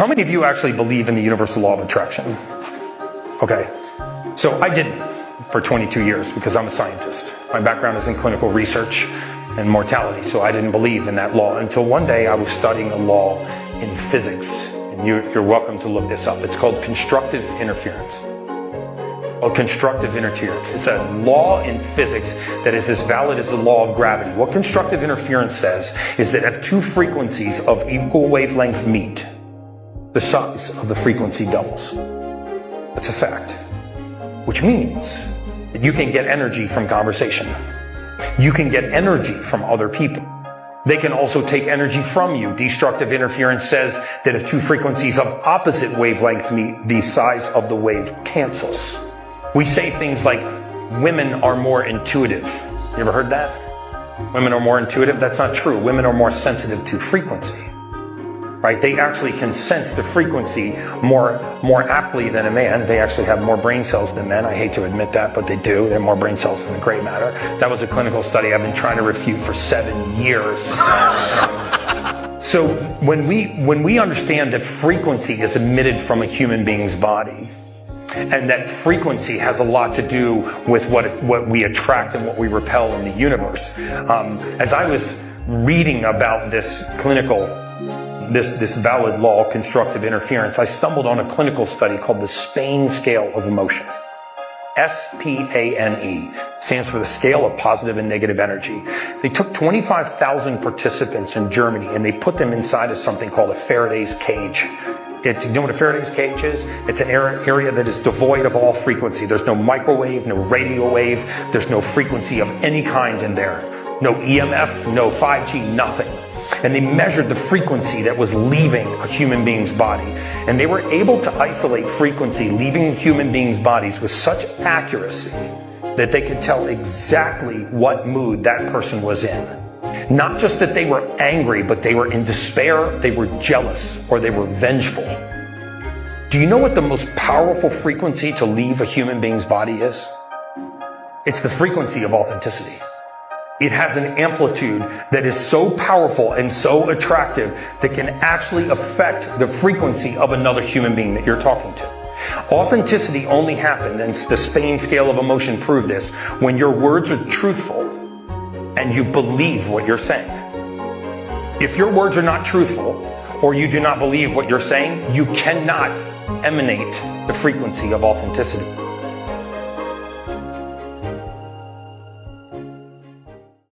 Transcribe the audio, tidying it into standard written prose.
How many of you actually believe in the universal law of attraction? Okay, so I didn't for 22 years because I'm a scientist. My background is in clinical research and mortality, so I didn't believe in that law until one day I was studying a law in physics. And you're welcome to look this up. It's called constructive interference. Constructive interference. It's a law in physics that is as valid as the law of gravity. What constructive interference says is that if two frequencies of equal wavelength meet, the size of the frequency doubles. That's a fact. Which means that you can get energy from conversation. You can get energy from other people. They can also take energy from you. Destructive interference says that if two frequencies of opposite wavelength meet, the size of the wave cancels. We say things like, women are more intuitive. You ever heard that? Women are more intuitive? That's not true. Women are more sensitive to frequency. Right? They actually can sense the frequency more aptly than a man. They actually have more brain cells than men. I hate to admit that, but they do. They have more brain cells than the gray matter. That was a clinical study I've been trying to refute for 7 years. So when we understand that frequency is emitted from a human being's body, and that frequency has a lot to do with what we attract and what we repel in the universe. As I was reading about this valid law, constructive interference, I stumbled on a clinical study called the Spain scale of emotion. SPANE stands for the scale of positive and negative energy. They took 25,000 participants in Germany and they put them inside of something called a Faraday's cage. You know what a Faraday's cage is? It's an area that is devoid of all frequency. There's no microwave, no radio wave. There's no frequency of any kind in there. No EMF, no 5G, nothing. And they measured the frequency that was leaving a human being's body. And they were able to isolate frequency leaving human beings' bodies with such accuracy that they could tell exactly what mood that person was in. Not just that they were angry, but they were in despair, they were jealous, or they were vengeful. Do you know what the most powerful frequency to leave a human being's body is? It's the frequency of authenticity. It has an amplitude that is so powerful and so attractive that can actually affect the frequency of another human being that you're talking to. Authenticity only happened, and the Spain scale of emotion proved this, when your words are truthful and you believe what you're saying. If your words are not truthful, or you do not believe what you're saying, you cannot emanate the frequency of authenticity.